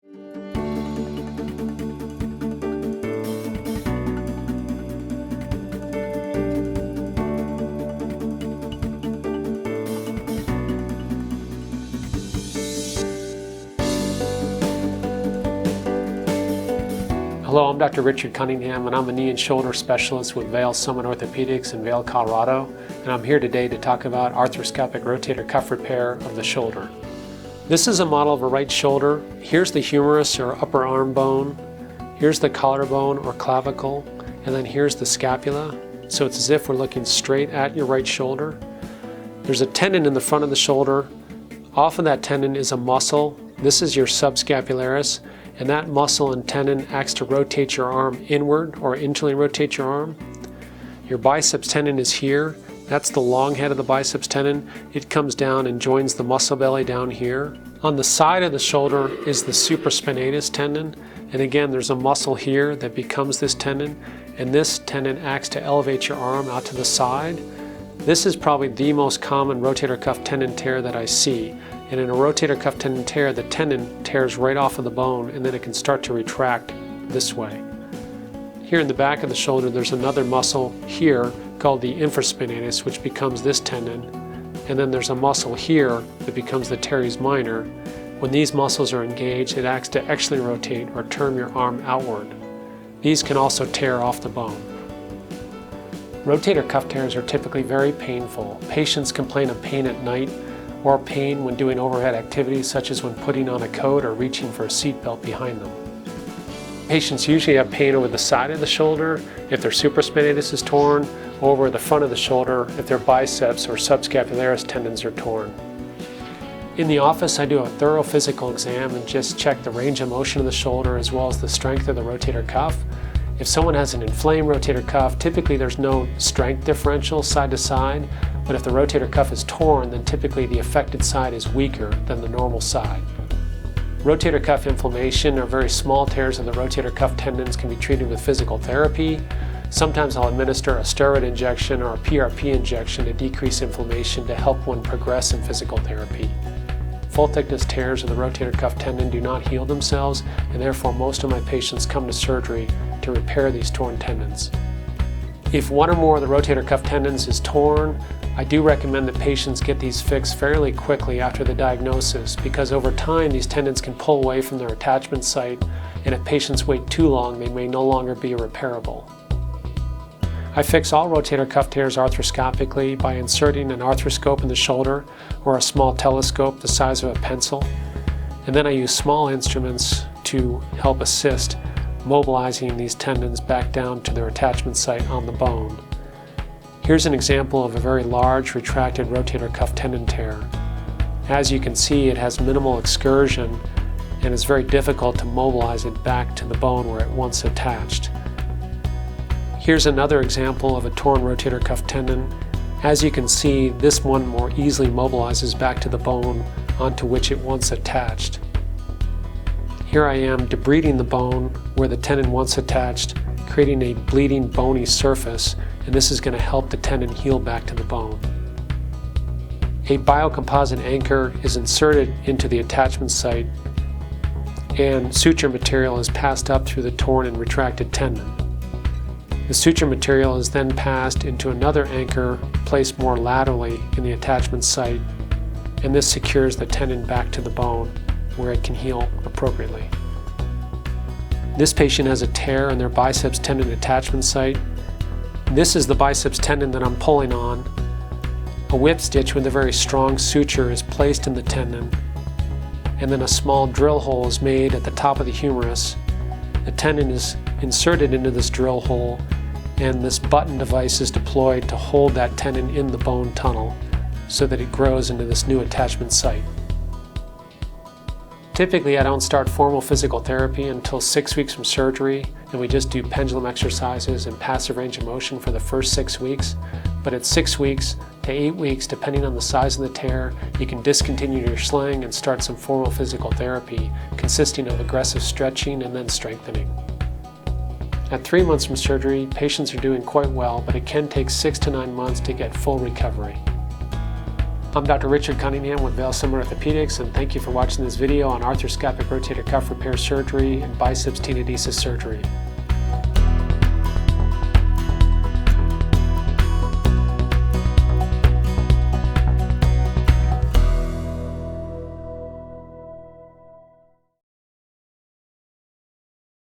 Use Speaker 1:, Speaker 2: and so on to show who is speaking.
Speaker 1: Hello, I'm Dr. Richard Cunningham, and I'm a knee and shoulder specialist with Vail Summit Orthopaedics in Vail, Colorado, and I'm here today to talk about arthroscopic rotator cuff repair of the shoulder. This is a model of a right shoulder. Here's the humerus or upper arm bone, here's the collarbone or clavicle, and then here's the scapula. So it's as if we're looking straight at your right shoulder. There's a tendon in the front of the shoulder. Off of that tendon is a muscle. This is your subscapularis. And that muscle and tendon acts to rotate your arm inward or internally rotate your arm. Your biceps tendon is here. That's the long head of the biceps tendon. It comes down and joins the muscle belly down here. On the side of the shoulder is the supraspinatus tendon. And again, there's a muscle here that becomes this tendon. And this tendon acts to elevate your arm out to the side. This is probably the most common rotator cuff tendon tear that I see. And in a rotator cuff tendon tear, the tendon tears right off of the bone and then it can start to retract this way. Here in the back of the shoulder, there's another muscle here called the infraspinatus, which becomes this tendon. And then there's a muscle here that becomes the teres minor. When these muscles are engaged, it acts to externally rotate or turn your arm outward. These can also tear off the bone. Rotator cuff tears are typically very painful. Patients complain of pain at night or pain when doing overhead activities such as when putting on a coat or reaching for a seat belt behind them. Patients usually have pain over the side of the shoulder if their supraspinatus is torn, or over the front of the shoulder if their biceps or subscapularis tendons are torn. In the office, I do a thorough physical exam and just check the range of motion of the shoulder as well as the strength of the rotator cuff. If someone has an inflamed rotator cuff, typically there's no strength differential side to side, but if the rotator cuff is torn, then typically the affected side is weaker than the normal side. Rotator cuff inflammation or very small tears of the rotator cuff tendons can be treated with physical therapy. Sometimes I'll administer a steroid injection or a PRP injection to decrease inflammation to help one progress in physical therapy. Full thickness tears of the rotator cuff tendon do not heal themselves, and therefore most of my patients come to surgery to repair these torn tendons. If one or more of the rotator cuff tendons is torn, I do recommend that patients get these fixed fairly quickly after the diagnosis, because over time these tendons can pull away from their attachment site, and if patients wait too long, they may no longer be repairable. I fix all rotator cuff tears arthroscopically by inserting an arthroscope in the shoulder or a small telescope the size of a pencil, and then I use small instruments to help assist mobilizing these tendons back down to their attachment site on the bone. Here's an example of a very large retracted rotator cuff tendon tear. As you can see, it has minimal excursion and it's very difficult to mobilize it back to the bone where it once attached. Here's another example of a torn rotator cuff tendon. As you can see, this one more easily mobilizes back to the bone onto which it once attached. Here I am debriding the bone where the tendon once attached, creating a bleeding bony surface, and this is going to help the tendon heal back to the bone. A biocomposite anchor is inserted into the attachment site and suture material is passed up through the torn and retracted tendon. The suture material is then passed into another anchor placed more laterally in the attachment site, and this secures the tendon back to the bone where it can heal appropriately. This patient has a tear in their biceps tendon attachment site. This is the biceps tendon that I'm pulling on. A whip stitch with a very strong suture is placed in the tendon, and then a small drill hole is made at the top of the humerus. The tendon is inserted into this drill hole, and this button device is deployed to hold that tendon in the bone tunnel so that it grows into this new attachment site. Typically, I don't start formal physical therapy until 6 weeks from surgery, and we just do pendulum exercises and passive range of motion for the first 6 weeks. But at 6 weeks to 8 weeks, depending on the size of the tear, you can discontinue your sling and start some formal physical therapy consisting of aggressive stretching and then strengthening. At 3 months from surgery, patients are doing quite well, but it can take 6 to 9 months to get full recovery. I'm Dr. Richard Cunningham with Vail Summit Orthopaedics, and thank you for watching this video on arthroscopic rotator cuff repair surgery and biceps tenodesis surgery.